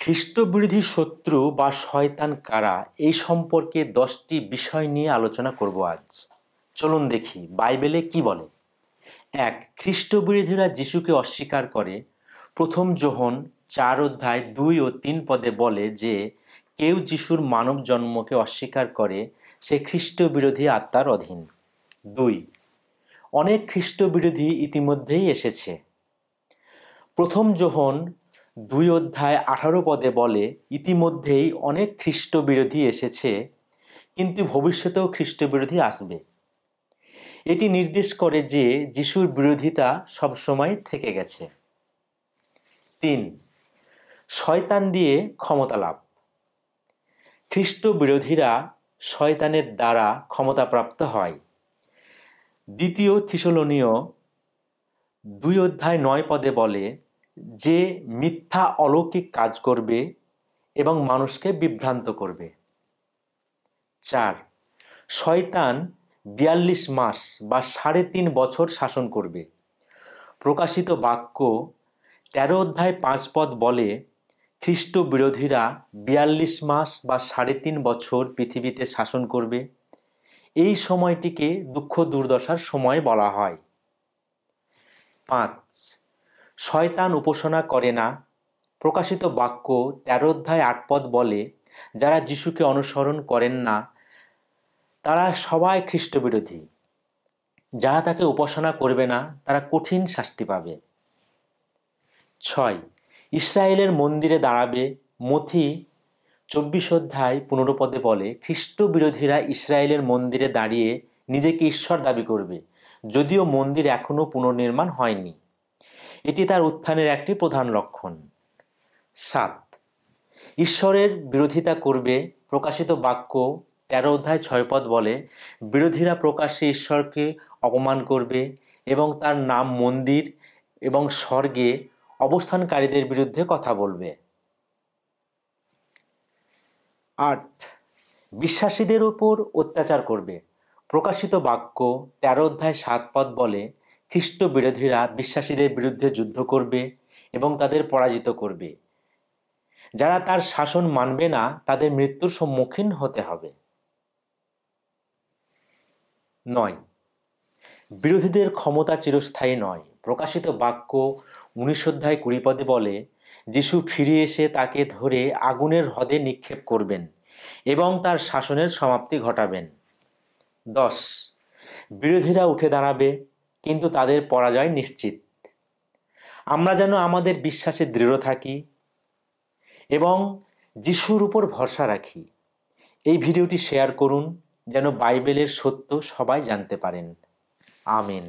খ্রিস্টবিরোধী শত্রু বা শয়তান কারা এই সম্পর্কে 10টি বিষয় নিয়ে আলোচনা করব আজ। চলুন দেখি বাইবেলে কি বলে। 1. খ্রিস্টবিরোধীরা যিশুকে অস্বীকার করে। প্রথম যোহন 4 অধ্যায় 2 ও 3 পদে বলে যে কেউ যিশুর মানব জন্মকে অস্বীকার করে সে খ্রিস্টবিরোধী আত্মার অধীন। 2. অনেক খ্রিস্টবিরোধী ইতিমধ্যেই এসেছে। প্রথম যোহন 2 অধ্যায় 18 পদে বলে ইতিমধ্যেই অনেক খ্রিস্টবিরোধী এসেছে, কিন্তু ভবিষ্যতেও খ্রিস্টবিরোধী আসবে। এটি নির্দেশ করে যে যিশুর বিরোধিতা সবসময় থেকে গেছে। 3. শয়তান দিয়ে ক্ষমতা লাভ। খ্রিস্ট বিরোধীরা শয়তানের দ্বারা ক্ষমতাপ্রাপ্ত হয়। দ্বিতীয় থিসলনীয় 2 অধ্যায় 9 পদে বলে যে মিথ্যা অলৌকিক কাজ করবে এবং মানুষকে বিভ্রান্ত করবে। 4. শয়তান 42 মাস বা 3.5 বছর শাসন করবে। প্রকাশিত বাক্য 13 অধ্যায় 5 পদ বলে খ্রিস্ট বিরোধীরা 42 মাস বা 3.5 বছর পৃথিবীতে শাসন করবে। এই সময়টিকে দুঃখ দুর্দশার সময় বলা হয়। 5. শয়তান উপাসনা করে না। প্রকাশিত বাক্য 13 অধ্যায় 8 পদ বলে যারা যিশুকে অনুসরণ করেন না তারা সবাই খ্রিস্টবিরোধী। যারা তাকে উপাসনা করবে না তারা কঠিন শাস্তি পাবে। 6. ইসরায়েলের মন্দিরে দাঁড়াবে। মথি 24 অধ্যায় 15 পদে বলে খ্রিস্ট বিরোধীরা ইসরায়েলের মন্দিরে দাঁড়িয়ে নিজেকে ঈশ্বর দাবি করবে, যদিও মন্দির এখনো পুনর্নির্মাণ হয়নি। এটি তার উত্থানের একটি প্রধান লক্ষণ। 7. ঈশ্বরের বিরোধিতা করবে। প্রকাশিত বাক্য 13 অধ্যায় 6 পদ বলে বিরোধীরা প্রকাশ্যে ঈশ্বরকে অপমান করবে এবং তার নাম মন্দির এবং স্বর্গে অবস্থানকারীদের বিরুদ্ধে কথা বলবে। 8. বিশ্বাসীদের উপর অত্যাচার করবে। প্রকাশিত বাক্য 13 অধ্যায় 7 পদ বলে খ্রিস্ট বিরোধীরা বিশ্বাসীদের বিরুদ্ধে যুদ্ধ করবে এবং তাদের পরাজিত করবে। যারা তার শাসন মানবে না তাদের মৃত্যুর সম্মুখীন হতে হবে। 9. বিরোধীদের ক্ষমতা চিরস্থায়ী নয়। প্রকাশিত বাক্য 19 অধ্যায় 20 পদে বলে যিশু ফিরে এসে তাকে ধরে আগুনের হ্রদে নিক্ষেপ করবেন এবং তার শাসনের সমাপ্তি ঘটাবেন। 10. বিরোধীরা উঠে দাঁড়াবে, কিন্তু তাদের পরাজয় নিশ্চিত। আমরা যেন আমাদের বিশ্বাসে দৃঢ় থাকি এবং যিশুর উপর ভরসা রাখি। এই ভিডিওটি শেয়ার করুন যেন বাইবেলের সত্য সবাই জানতে পারেন। আমিন।